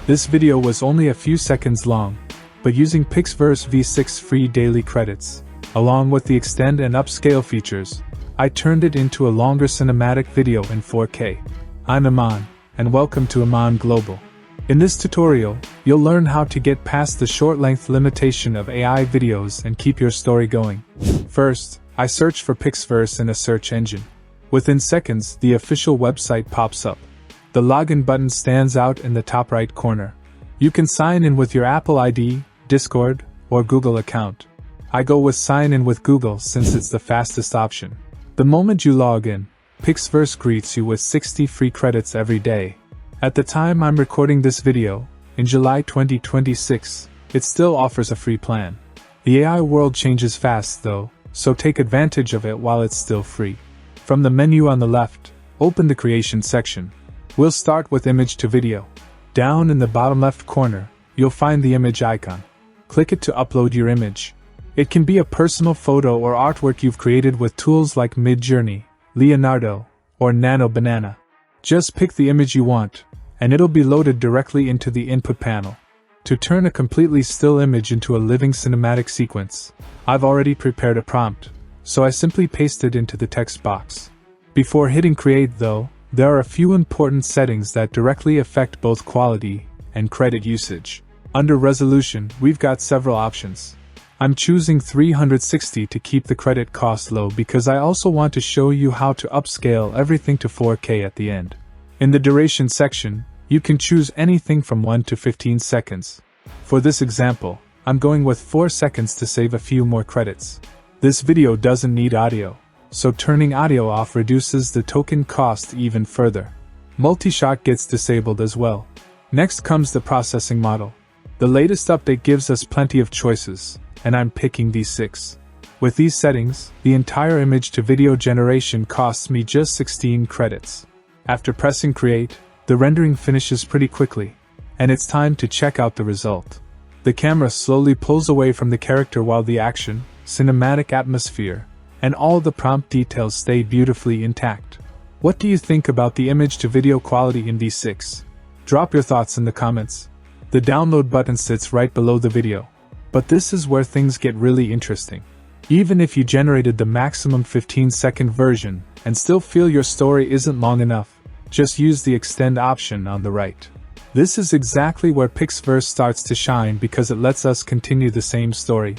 This video was only a few seconds long, but using PixVerse V6 free daily credits, along with the extend and upscale features, I turned it into a longer cinematic video in 4K. I'm Aman, and welcome to Aman Global. In this tutorial, you'll learn how to get past the short length limitation of AI videos and keep your story going. First, I search for PixVerse in a search engine. Within seconds, the official website pops up. The login button stands out in the top right corner. You can sign in with your Apple ID, Discord, or Google account. I go with sign in with Google since it's the fastest option. The moment you log in, PixVerse greets you with 60 free credits every day. At the time I'm recording this video, in July 2026, it still offers a free plan. The AI world changes fast though, so take advantage of it while it's still free. From the menu on the left, open the creation section. We'll start with image to video. Down in the bottom left corner, you'll find the image icon. Click it to upload your image. It can be a personal photo or artwork you've created with tools like Midjourney, Leonardo, or Nano Banana. Just pick the image you want, and it'll be loaded directly into the input panel. To turn a completely still image into a living cinematic sequence, I've already prepared a prompt, so I simply paste it into the text box. Before hitting create though, there are a few important settings that directly affect both quality and credit usage. Under resolution, we've got several options. I'm choosing 360 to keep the credit cost low because I also want to show you how to upscale everything to 4K at the end. In the duration section, you can choose anything from 1 to 15 seconds. For this example, I'm going with 4 seconds to save a few more credits. This video doesn't need audio, so turning audio off reduces the token cost even further. Multi-shot gets disabled as well. Next comes the processing model. The latest update gives us plenty of choices, and I'm picking these 6. With these settings, the entire image to video generation costs me just 16 credits. After pressing create, the rendering finishes pretty quickly, and it's time to check out the result. The camera slowly pulls away from the character while the action, cinematic atmosphere, and all the prompt details stay beautifully intact. What do you think about the image to video quality in V6? Drop your thoughts in the comments. The download button sits right below the video. But this is where things get really interesting. Even if you generated the maximum 15-second version and still feel your story isn't long enough, just use the extend option on the right. This is exactly where PixVerse starts to shine because it lets us continue the same story.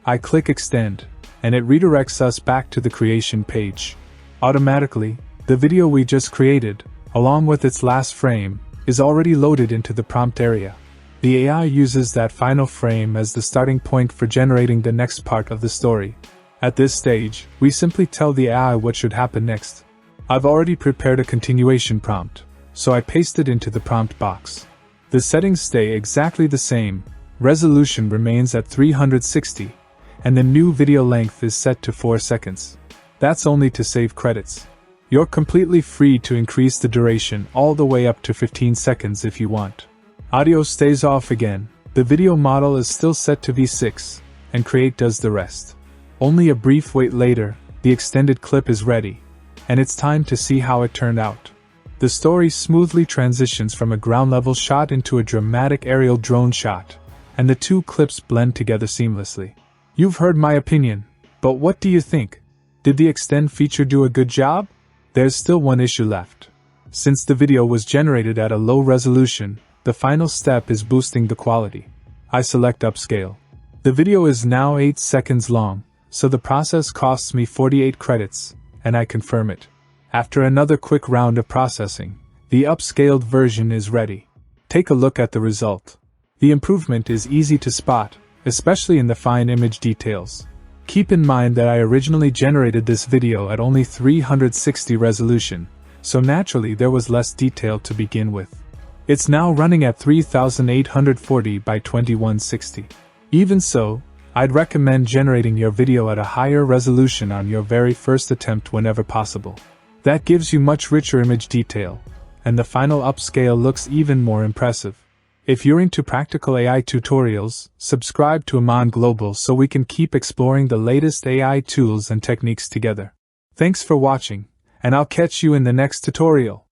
I click extend, and it redirects us back to the creation page. Automatically, the video we just created, along with its last frame, is already loaded into the prompt area. The AI uses that final frame as the starting point for generating the next part of the story. At this stage, we simply tell the AI what should happen next. I've already prepared a continuation prompt, so I paste it into the prompt box. The settings stay exactly the same, resolution remains at 360, and the new video length is set to 4 seconds. That's only to save credits. You're completely free to increase the duration all the way up to 15 seconds if you want. Audio stays off again, the video model is still set to V6, and create does the rest. Only a brief wait later, the extended clip is ready, and it's time to see how it turned out. The story smoothly transitions from a ground-level shot into a dramatic aerial drone shot, and the two clips blend together seamlessly. You've heard my opinion, but what do you think? Did the extend feature do a good job? There's still one issue left. Since the video was generated at a low resolution, the final step is boosting the quality. I select upscale. The video is now 8 seconds long, so the process costs me 48 credits, and I confirm it. After another quick round of processing, the upscaled version is ready. Take a look at the result. The improvement is easy to spot, especially in the fine image details. Keep in mind that I originally generated this video at only 360 resolution, so naturally there was less detail to begin with. It's now running at 3840 by 2160. Even so, I'd recommend generating your video at a higher resolution on your very first attempt whenever possible. That gives you much richer image detail, and the final upscale looks even more impressive. If you're into practical AI tutorials, subscribe to Aman Global so we can keep exploring the latest AI tools and techniques together. Thanks for watching, and I'll catch you in the next tutorial.